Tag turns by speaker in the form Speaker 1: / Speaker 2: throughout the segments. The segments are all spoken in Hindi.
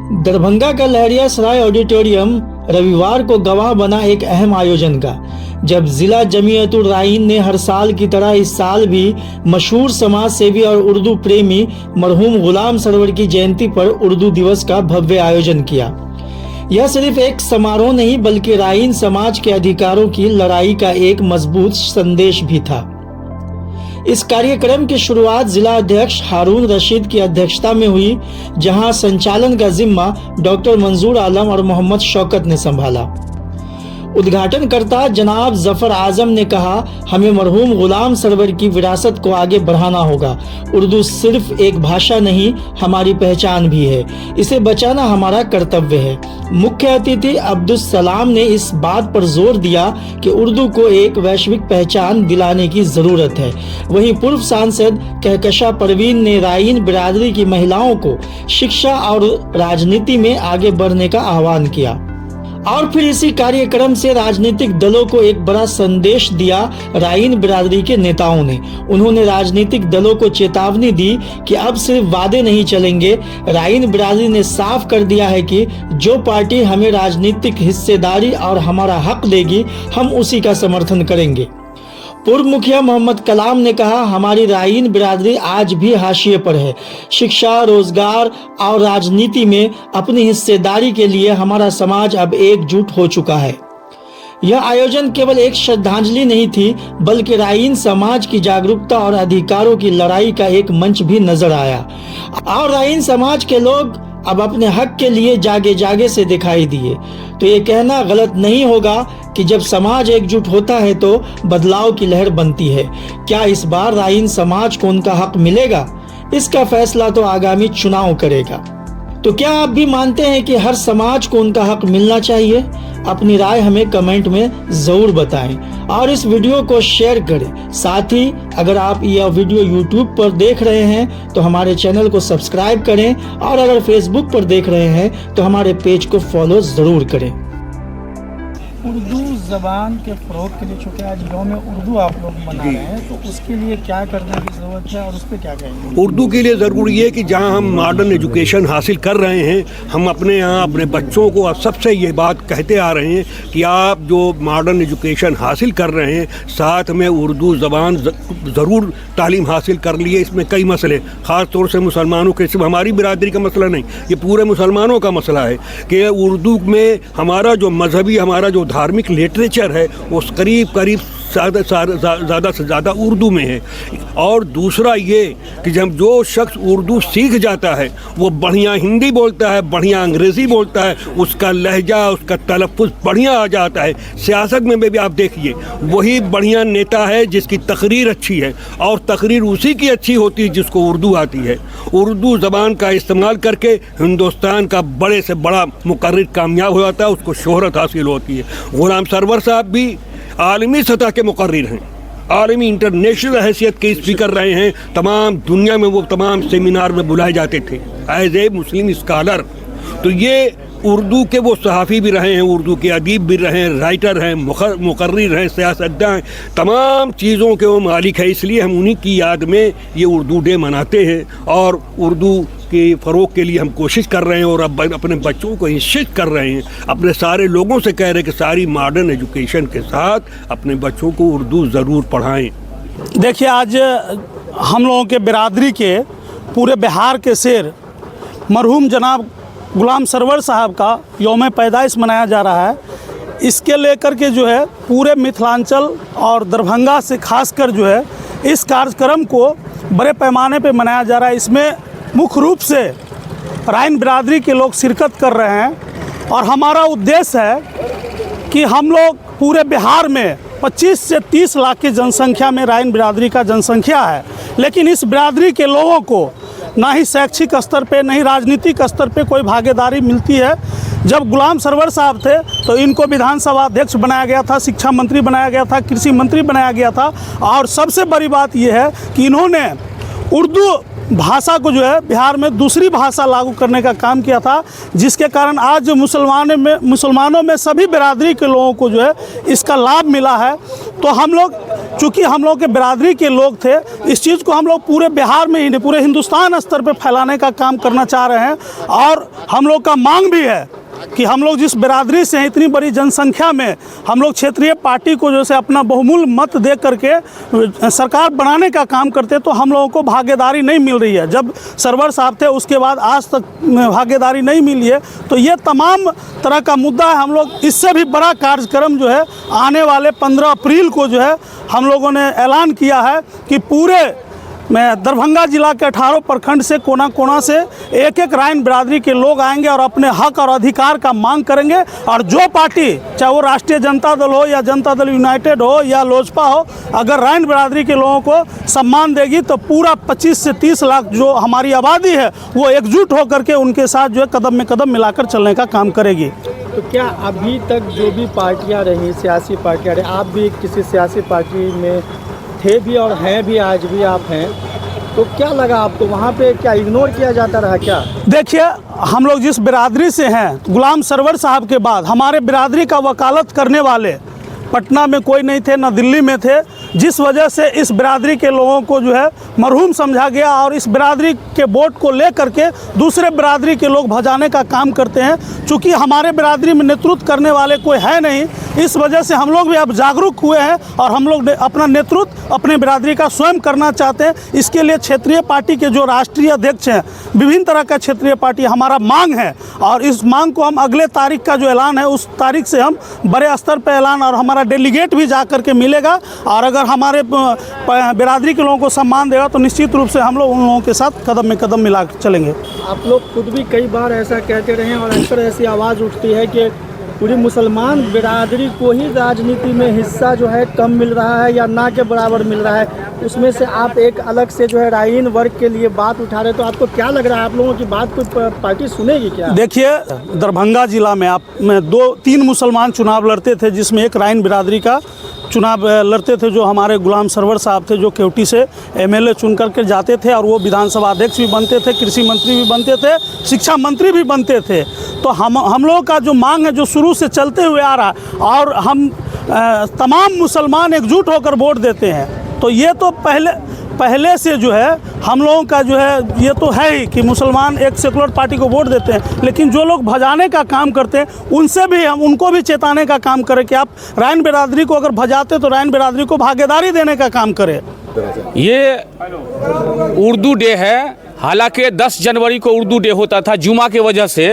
Speaker 1: दरभंगा का लहरियासराय ऑडिटोरियम रविवार को गवाह बना एक अहम आयोजन का, जब जिला जमीयतुल राईन ने हर साल की तरह इस साल भी मशहूर समाज सेवी और उर्दू प्रेमी मरहूम गुलाम सरवर की जयंती पर उर्दू दिवस का भव्य आयोजन किया। यह सिर्फ एक समारोह नहीं बल्कि राईन समाज के अधिकारों की लड़ाई का एक मजबूत संदेश भी था। इस कार्यक्रम की शुरुआत जिला अध्यक्ष हारून रशीद की अध्यक्षता में हुई, जहां संचालन का जिम्मा डॉक्टर मंजूर आलम और मोहम्मद शौकत ने संभाला। उद्घाटनकर्ता जनाब जफर आजम ने कहा, हमें मरहूम गुलाम सरवर की विरासत को आगे बढ़ाना होगा। उर्दू सिर्फ एक भाषा नहीं, हमारी पहचान भी है। इसे बचाना हमारा कर्तव्य है। मुख्य अतिथि अब्दुल सलाम ने इस बात पर जोर दिया कि उर्दू को एक वैश्विक पहचान दिलाने की जरूरत है। वहीं पूर्व सांसद कहकशा परवीन ने राईन बिरादरी की महिलाओं को शिक्षा और राजनीति में आगे बढ़ने का आह्वान किया। और फिर इसी कार्यक्रम से राजनीतिक दलों को एक बड़ा संदेश दिया राईन बिरादरी के नेताओं ने। उन्होंने राजनीतिक दलों को चेतावनी दी कि अब सिर्फ वादे नहीं चलेंगे। राईन बिरादरी ने साफ कर दिया है कि जो पार्टी हमें राजनीतिक हिस्सेदारी और हमारा हक देगी, हम उसी का समर्थन करेंगे। पूर्व मुखिया मोहम्मद कलाम ने कहा, हमारी राईन बिरादरी आज भी हाशिए पर है। शिक्षा, रोजगार और राजनीति में अपनी हिस्सेदारी के लिए हमारा समाज अब एकजुट हो चुका है। यह आयोजन केवल एक श्रद्धांजलि नहीं थी, बल्कि राईन समाज की जागरूकता और अधिकारों की लड़ाई का एक मंच भी नजर आया। और राईन समाज के लोग अब अपने हक के लिए जागे जागे से दिखाई दिए। तो ये कहना गलत नहीं होगा कि जब समाज एकजुट होता है तो बदलाव की लहर बनती है। क्या इस बार राईन समाज को उनका हक मिलेगा? इसका फैसला तो आगामी चुनाव करेगा। तो क्या आप भी मानते हैं कि हर समाज को उनका हक मिलना चाहिए? अपनी राय हमें कमेंट में जरूर बताएं और इस वीडियो को शेयर करें। साथ ही अगर आप यह वीडियो YouTube पर देख रहे हैं तो हमारे चैनल को सब्सक्राइब करें और अगर Facebook पर देख रहे हैं तो हमारे पेज को फॉलो जरूर करें। उर्दू ज़बान के फ़रोग़ के लिए, चूँकि आज यौम उर्दू आप लोग मना रहे हैं, तो उसके लिए क्या करने की ज़रूरत है और उस पर क्या कहेंगे?
Speaker 2: उर्दू के लिए ज़रूरी है कि जहाँ हम मॉडर्न एजुकेशन हासिल कर रहे हैं, हम अपने यहाँ अपने बच्चों को सबसे ये बात कहते आ रहे हैं कि आप जो मॉडर्न एजुकेशन हासिल कर रहे हैं, साथ में उर्दू ज़बान ज़रूर तालीम हासिल कर लिए। इसमें कई मसले, ख़ास तौर से मुसलमानों के, सिर्फ हमारी बिरादरी का मसला नहीं, ये पूरे मुसलमानों का मसला है कि उर्दू में हमारा जो मजहबी, हमारा जो धार्मिक लिटरेचर है वो करीब ज़्यादा से ज़्यादा उर्दू में है। और दूसरा ये कि जब जो शख्स उर्दू सीख जाता है वो बढ़िया हिंदी बोलता है, बढ़िया अंग्रेज़ी बोलता है, उसका लहजा, उसका तलफ़्फ़ुज़ बढ़िया आ जाता है। सियासत में भी आप देखिए, वही बढ़िया नेता है जिसकी तकरीर अच्छी है, और तकरीर उसी की अच्छी होती है जिसको उर्दू आती है। उर्दू ज़बान का इस्तेमाल करके हिंदुस्तान का बड़े से बड़ा मुकर्रिर कामयाब हो जाता है, उसको शोहरत हासिल होती है। गुलाम सरवर साहब भी आलमी सतह के मुकर्रिर हैं, आलमी इंटरनेशनल हैसियत के स्पीकर रहे हैं। तमाम दुनिया में वो तमाम सेमिनार में बुलाए जाते थे एज ए मुस्लिम स्कॉलर। तो ये उर्दू के वो सहाफ़ी भी रहे हैं, उर्दू के अदीब भी रहे हैं, राइटर हैं, मुकर्रिर हैं, सियासतदान हैं, तमाम चीज़ों के वो मालिक है। इसलिए हम उन्हीं की याद में ये उर्दू डे मनाते हैं और उर्दू के फ़रोग़ के लिए हम कोशिश कर रहे हैं और अब अपने बच्चों को इंसिस्ट कर रहे हैं, अपने सारे लोगों से कह रहे हैं कि सारी मॉडर्न एजुकेशन के साथ अपने बच्चों को उर्दू ज़रूर पढ़ाएं।
Speaker 3: देखिए, आज हम लोगों के बिरादरी के पूरे बिहार के शेर मरहूम जनाब गुलाम सरवर साहब का यौम पैदाइश मनाया जा रहा है। इसके लेकर के जो है पूरे मिथिलांचल और दरभंगा से खासकर जो है इस कार्यक्रम को बड़े पैमाने पे मनाया जा रहा है। इसमें मुख्य रूप से राईन बिरादरी के लोग शिरकत कर रहे हैं और हमारा उद्देश्य है कि हम लोग पूरे बिहार में 25 से 30 लाख की जनसंख्या में राईन बिरादरी का जनसंख्या है, लेकिन इस बिरादरी के लोगों को ना ही शैक्षिक स्तर पे, ना ही राजनीतिक स्तर पे कोई भागीदारी मिलती है। जब गुलाम सरवर साहब थे तो इनको विधानसभा अध्यक्ष बनाया गया था, शिक्षा मंत्री बनाया गया था, कृषि मंत्री बनाया गया था, और सबसे बड़ी बात यह है कि इन्होंने उर्दू भाषा को जो है बिहार में दूसरी भाषा लागू करने का काम किया था, जिसके कारण आज मुसलमानों में सभी बिरादरी के लोगों को जो है इसका लाभ मिला है। तो हम लोग चूँकि हम लोग के बिरादरी के लोग थे, इस चीज़ को हम लोग पूरे बिहार में ही नहीं पूरे हिंदुस्तान स्तर पे फैलाने का काम करना चाह रहे हैं। और हम लोग का मांग भी है कि हम लोग जिस बिरादरी से हैं, इतनी बड़ी जनसंख्या में हम लोग क्षेत्रीय पार्टी को जैसे अपना बहुमूल्य मत दे करके सरकार बनाने का काम करते हैं, तो हम लोगों को भागीदारी नहीं मिल रही है। जब सरवर साहब थे उसके बाद आज तक भागीदारी नहीं मिली है। तो ये तमाम तरह का मुद्दा है। हम लोग इससे भी बड़ा कार्यक्रम जो है आने वाले 15 अप्रैल को जो है हम लोगों ने ऐलान किया है कि पूरे दरभंगा जिला के 18 प्रखंड से कोना कोना से एक एक राइन बिरादरी के लोग आएंगे और अपने हक और अधिकार का मांग करेंगे। और जो पार्टी, चाहे वो राष्ट्रीय जनता दल हो या जनता दल यूनाइटेड हो या लोजपा हो, अगर राइन बिरादरी के लोगों को सम्मान देगी तो पूरा 25 से 30 लाख जो हमारी आबादी है वो एकजुट होकर के उनके साथ जो है कदम में कदम मिलाकर चलने का काम करेगी।
Speaker 1: तो क्या अभी तक जो भी पार्टियां रही, सियासी पार्टियां रही, आप भी किसी सियासी पार्टी में थे भी और हैं भी, आज भी आप हैं, तो क्या लगा आपको वहाँ पे? क्या इग्नोर किया जाता रहा क्या?
Speaker 3: देखिए, हम लोग जिस बिरादरी से हैं, गुलाम सरवर साहब के बाद हमारे बिरादरी का वकालत करने वाले पटना में कोई नहीं थे, न दिल्ली में थे, जिस वजह से इस बिरादरी के लोगों को जो है मरहूम समझा गया और इस बिरादरी के वोट को ले करके दूसरे बिरादरी के लोग भजाने का काम करते हैं। चूँकि हमारे बिरादरी में नेतृत्व करने वाले कोई है नहीं, इस वजह से हम लोग भी अब जागरूक हुए हैं और हम लोग अपना नेतृत्व अपने बिरादरी का स्वयं करना चाहते हैं। इसके लिए क्षेत्रीय पार्टी के जो राष्ट्रीय अध्यक्ष हैं, विभिन्न तरह का क्षेत्रीय पार्टी हमारा मांग है और इस मांग को हम अगले तारीख का जो ऐलान है उस तारीख से हम बड़े स्तर पर ऐलान और हमारा डेलीगेट भी जा करके मिलेगा। और अगर हमारे बिरादरी के लोगों को सम्मान देगा तो निश्चित रूप से हम लोग उन लोगों के साथ कदम में कदम मिला चलेंगे।
Speaker 1: आप लोग खुद भी कई बार ऐसा कहते रहे और अक्सर ऐसी आवाज़ उठती है कि पूरी मुसलमान बिरादरी को ही राजनीति में हिस्सा जो है कम मिल रहा है या ना के बराबर मिल रहा है। उसमें से आप एक अलग से जो है राइन वर्ग के लिए बात उठा रहे, तो आपको क्या लग रहा है, आप लोगों की बात कोई पार्टी सुनेगी क्या?
Speaker 3: देखिए, दरभंगा जिला में में 2-3 मुसलमान चुनाव लड़ते थे, जिसमें एक राइन बिरादरी का चुनाव लड़ते थे जो हमारे गुलाम सरवर साहब थे, जो केवटी से एमएलए चुन करके जाते थे और वो विधानसभा अध्यक्ष भी बनते थे, कृषि मंत्री भी बनते थे, शिक्षा मंत्री भी बनते थे। तो हम लोगों का जो मांग है, जो शुरू से चलते हुए आ रहा है और हम तमाम मुसलमान एकजुट होकर वोट देते हैं, तो ये तो पहले से जो है हम लोगों का जो है ये तो है ही कि मुसलमान एक सेकुलर पार्टी को वोट देते हैं। लेकिन जो लोग भजाने का काम करते हैं उनसे भी हम उनको भी चेताने का काम करें कि आप राइन बिरादरी को अगर भजाते तो राइन बिरादरी को भागीदारी देने का काम करें।
Speaker 4: ये उर्दू डे है। हालांकि 10 जनवरी को उर्दू डे होता था, जुमा की वजह से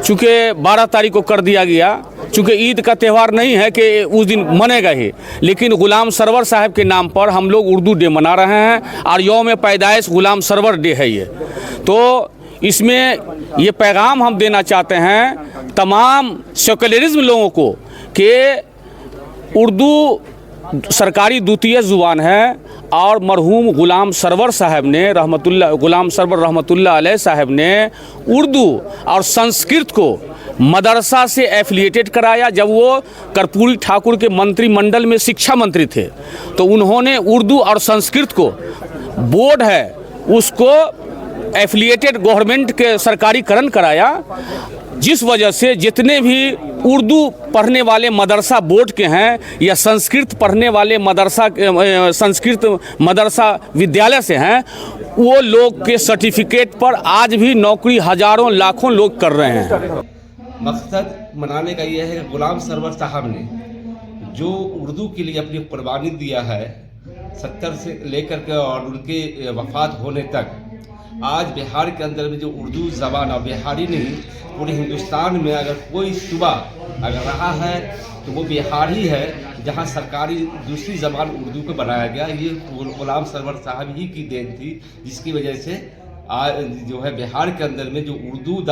Speaker 4: चूँकि 12 तारीख को कर दिया गया। चूँकि ईद का त्यौहार नहीं है कि उस दिन मनेगा ही, लेकिन गुलाम सरवर साहब के नाम पर हम लोग उर्दू डे मना रहे हैं और यौम पैदाइश गुलाम सरवर डे है ये। तो इसमें ये पैगाम हम देना चाहते हैं तमाम सेकुलरिज्म लोगों को कि उर्दू सरकारी द्वितीय ज़ुबान है और मरहूम गुलाम सरवर साहब ने गुलाम सरवर रहमतुल्लाह अलैह साहब ने उर्दू और संस्कृत को मदरसा से एफिलिएटेड कराया। जब वो कर्पूरी ठाकुर के मंत्रिमंडल में शिक्षा मंत्री थे तो उन्होंने उर्दू और संस्कृत को बोर्ड है उसको एफिलिएटेड गवर्नमेंट के सरकारीकरण कराया, जिस वजह से जितने भी उर्दू पढ़ने वाले मदरसा बोर्ड के हैं या संस्कृत पढ़ने वाले संस्कृत मदरसा विद्यालय से हैं, वो लोग के सर्टिफिकेट पर आज भी नौकरी हजारों लाखों लोग कर रहे हैं।
Speaker 5: मकसद मनाने का यह है कि गुलाम सरवर साहब ने जो उर्दू के लिए अपनी कुर्बानी दिया है 70 से लेकर के और उनके वफात होने तक, आज बिहार के अंदर में जो उर्दू ज़बान और बिहारी नहीं पूरे हिंदुस्तान में अगर कोई सूबा अगर रहा है तो वो बिहार ही है जहाँ सरकारी दूसरी ज़बान उर्दू को बनाया गया। ये गुलाम सरवर साहब ही की देन थी, जिसकी वजह से आज जो है बिहार के अंदर में जो उर्दू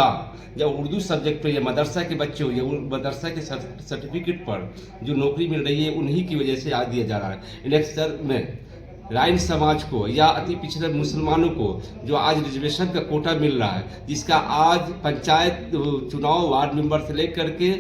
Speaker 5: जब उर्दू सब्जेक्ट पे ये मदरसा के बच्चे हुए मदरसा के सर्टिफिकेट पर जो नौकरी मिल रही है उन्हीं की वजह से आज दिया जा रहा है। इलेक्शन में राइन समाज को या अति पिछड़े मुसलमानों को जो आज रिजर्वेशन का कोटा मिल रहा है, जिसका आज पंचायत चुनाव वार्ड मेंबर से लेकर के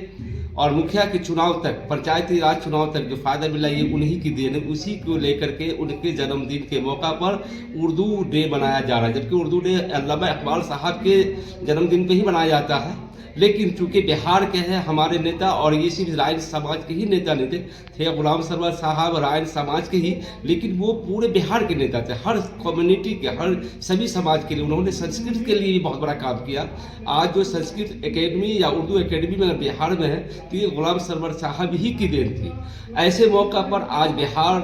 Speaker 5: और मुखिया के चुनाव तक, पंचायती राज चुनाव तक जो फ़ायदा मिला ये उन्हीं की देन है। उसी को लेकर के उनके जन्मदिन के मौका पर उर्दू डे मनाया जा रहा है, जबकि उर्दू डे अल्लामा इकबाल साहब के जन्मदिन पे ही मनाया जाता है। लेकिन चूंकि बिहार के हैं हमारे नेता, और ये सिर्फ रायन समाज के ही नेता नहीं थे, गुलाम सरवर साहब रायन समाज के ही, लेकिन वो पूरे बिहार के नेता थे, हर कम्युनिटी के, हर सभी समाज के लिए उन्होंने संस्कृत के लिए भी बहुत बड़ा काम किया। आज जो संस्कृत एकेडमी या उर्दू एकेडमी में बिहार में है तो ये गुलाम सरवर साहब ही की देन थी। ऐसे मौका पर आज बिहार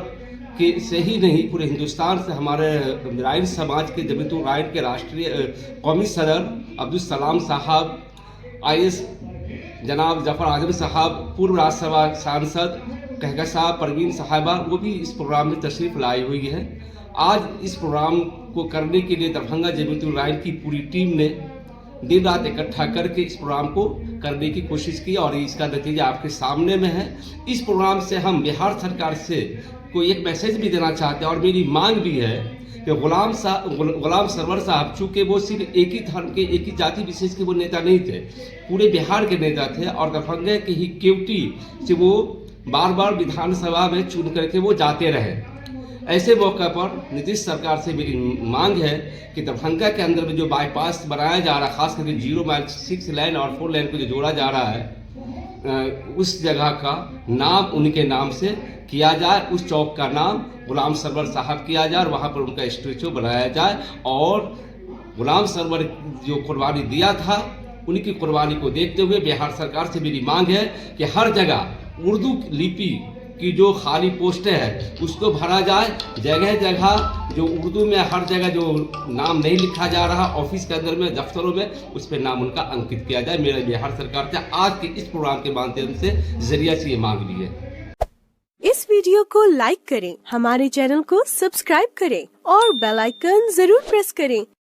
Speaker 5: के से ही नहीं पूरे हिंदुस्तान से हमारे रायन समाज के जमीयतुल रायन के राष्ट्रीय कौमी सदर अब्दुल सलाम साहब, IAS जनाब जफ़र आजम साहब, पूर्व राज्यसभा सांसद कहकशा परवीन साहबा, वो भी इस प्रोग्राम में तशरीफ़ लाई हुई है। आज इस प्रोग्राम को करने के लिए दरभंगा जमीयतुल रायन की पूरी टीम ने दिन रात इकट्ठा करके इस प्रोग्राम को करने की कोशिश की और इसका नतीजा आपके सामने में है। इस प्रोग्राम से हम बिहार सरकार से कोई एक मैसेज भी देना चाहते हैं और मेरी मांग भी है कि गुलाम सरवर साहब, चूँकि वो सिर्फ एक ही धर्म के, एक ही जाति विशेष के वो नेता नहीं थे, पूरे बिहार के नेता थे और दरभंगा के ही केवटी से वो बार बार विधानसभा में चुन करके वो जाते रहे। ऐसे मौका पर नीतीश सरकार से मेरी मांग है कि दरभंगा के अंदर में जो बाईपास बनाया जा रहा है, खास करके 0 माइल 6 लाइन और 4 लाइन को जो जोड़ा जा रहा है, उस जगह का नाम उनके नाम से किया जाए, उस चौक का नाम गुलाम सरवर साहब किया जाए और वहाँ पर उनका स्टैचू बनाया जाए। और गुलाम सरवर जो कुर्बानी दिया था, उनकी कुर्बानी को देखते हुए बिहार सरकार से मेरी मांग है कि हर जगह उर्दू लिपि की जो खाली पोस्टें हैं उसको भरा जाए। जगह जगह जो उर्दू में हर जगह जो नाम नहीं लिखा जा रहा ऑफिस के अंदर में, दफ्तरों में, उस पर नाम उनका अंकित किया जाए। मेरा बिहार सरकार से आज के इस प्रोग्राम के माध्यम से जरिया से ये मांग ली है।
Speaker 6: इस वीडियो को लाइक करें, हमारे चैनल को सब्सक्राइब करें और बेल आइकन जरूर प्रेस करें